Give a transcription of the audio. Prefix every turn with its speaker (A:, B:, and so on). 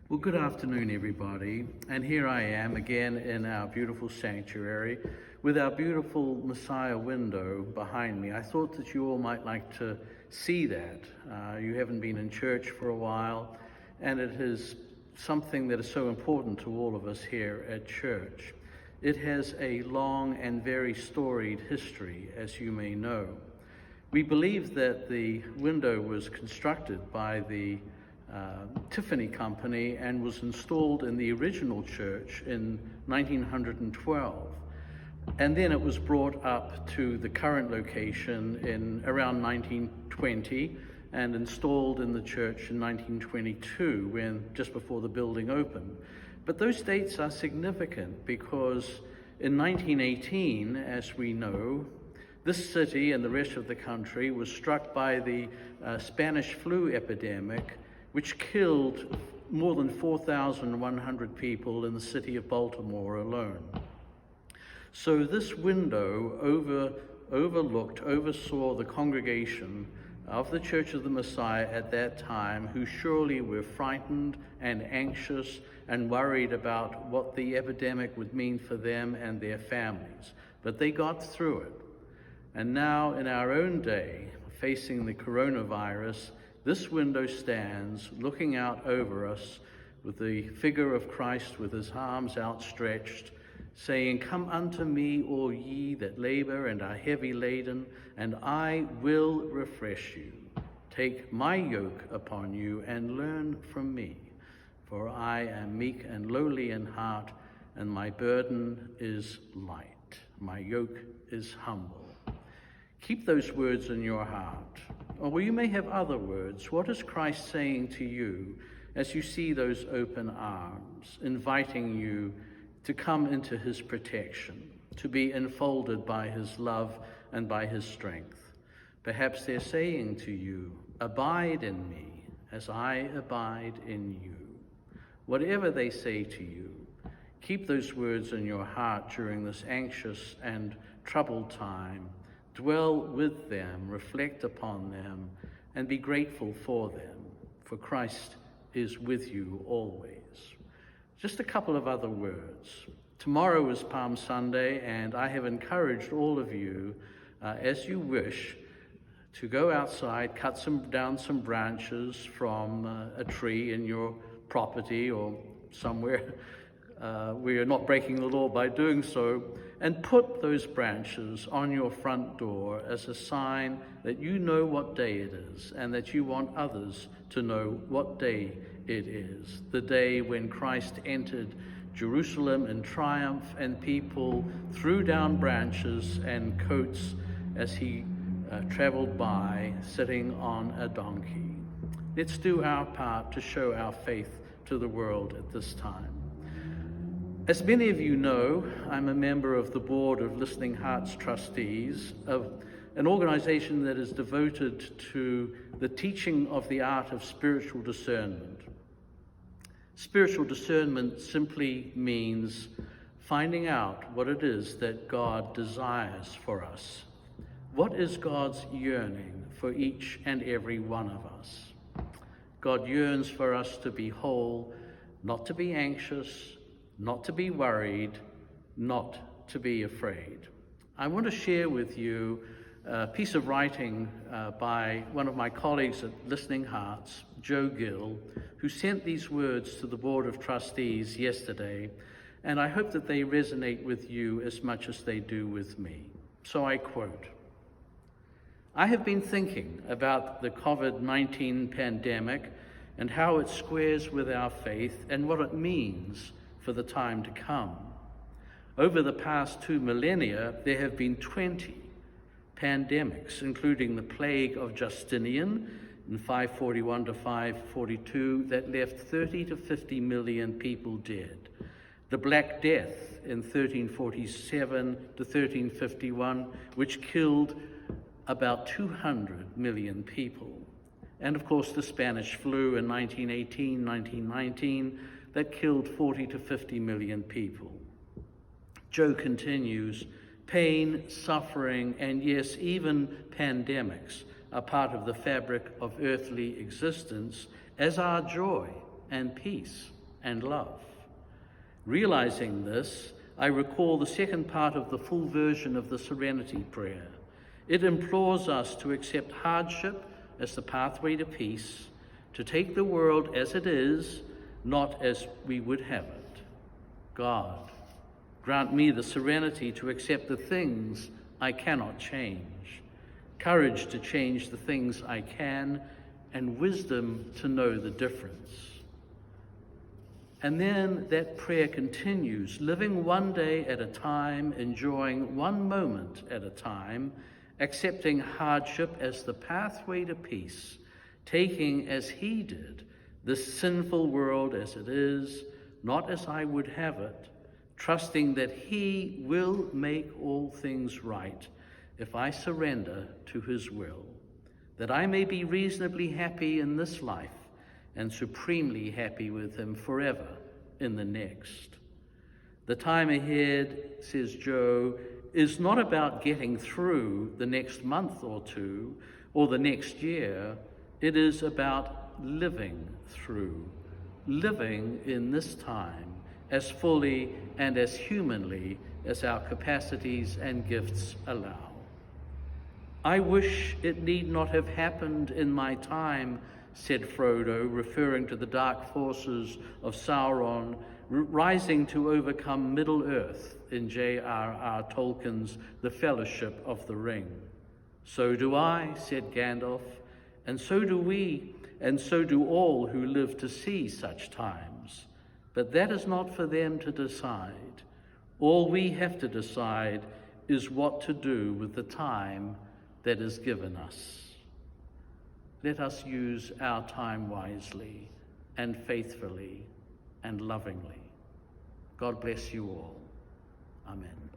A: Well, good afternoon, everybody. And here I am again in our beautiful sanctuary with our beautiful Messiah window behind me. I thought that you all might like to see that. You haven't been in church for a while, and it is something that is so important to all of us here at church. It has a long and very storied history, as you may know. We believe that the window was constructed by the Tiffany Company and was installed in the original church in 1912. And then it was brought up to the current location in around 1920 and installed in the church in 1922, just before the building opened. But those dates are significant because in 1918, as we know, this city and the rest of the country was struck by the Spanish flu epidemic, which killed more than 4,100 people in the city of Baltimore alone. So this window oversaw the congregation of the Church of the Messiah at that time, who surely were frightened and anxious and worried about what the epidemic would mean for them and their families. But they got through it. And now in our own day, facing the coronavirus, this window stands looking out over us with the figure of Christ with his arms outstretched, saying, "Come unto me, all ye that labor and are heavy laden, and I will refresh you. Take my yoke upon you and learn from me, for I am meek and lowly in heart, and my burden is light. My yoke is humble." Keep those words in your heart. Or you may have other words. What is Christ saying to you as you see those open arms, inviting you to come into his protection, to be enfolded by his love and by his strength? Perhaps they're saying to you, "Abide in me as I abide in you." Whatever they say to you, keep those words in your heart during this anxious and troubled time. Dwell with them, reflect upon them, and be grateful for them, for Christ is with you always. Just a couple of other words. Tomorrow is Palm Sunday, and I have encouraged all of you, as you wish, to go outside, cut down some branches from a tree in your property or somewhere where you're not breaking the law by doing so, and put those branches on your front door as a sign that you know what day it is and that you want others to know what day it is. The day when Christ entered Jerusalem in triumph and people threw down branches and coats as he traveled by sitting on a donkey. Let's do our part to show our faith to the world at this time. As many of you know, I'm a member of the board of Listening Hearts Trustees, of an organization that is devoted to the teaching of the art of spiritual discernment. Spiritual discernment simply means finding out what it is that God desires for us. What is God's yearning for each and every one of us? God yearns for us to be whole, not to be anxious, not to be worried, not to be afraid. I want to share with you a piece of writing by one of my colleagues at Listening Hearts, Joe Gill, who sent these words to the Board of Trustees yesterday, and I hope that they resonate with you as much as they do with me. So I quote, "I have been thinking about the COVID-19 pandemic and how it squares with our faith and what it means for the time to come. Over the past 2 millennia, there have been 20 pandemics, including the plague of Justinian in 541 to 542 that left 30 to 50 million people dead, the Black Death in 1347 to 1351, which killed about 200 million people, and of course the Spanish flu in 1918, 1919, that killed 40 to 50 million people." Joe continues, "Pain, suffering, and yes, even pandemics are part of the fabric of earthly existence, as are joy and peace. and love. Realizing this, I recall the second part of the full version of the Serenity Prayer. It implores us to accept hardship as the pathway to peace, to take the world as it is, not as we would have it. God, grant me the serenity to accept the things I cannot change, courage to change the things I can, and wisdom to know the difference. And then that prayer continues, living one day at a time, enjoying one moment at a time, accepting hardship as the pathway to peace, taking, as he did, this sinful world as it is, not as I would have it, trusting that he will make all things right if I surrender to his will, that I may be reasonably happy in this life and supremely happy with him forever in the next. The time ahead, says Joe, is not about getting through the next month or two or the next year. It is about living through, living in this time as fully and as humanly as our capacities and gifts allow. I wish it need not have happened in my time, said Frodo, referring to the dark forces of Sauron rising to overcome Middle-earth in J.R.R. Tolkien's The Fellowship of the Ring. So do I, said Gandalf, and so do we, and so do all who live to see such times. But that is not for them to decide. All we have to decide is what to do with the time that is given us. Let us use our time wisely and faithfully and lovingly. God bless you all. Amen.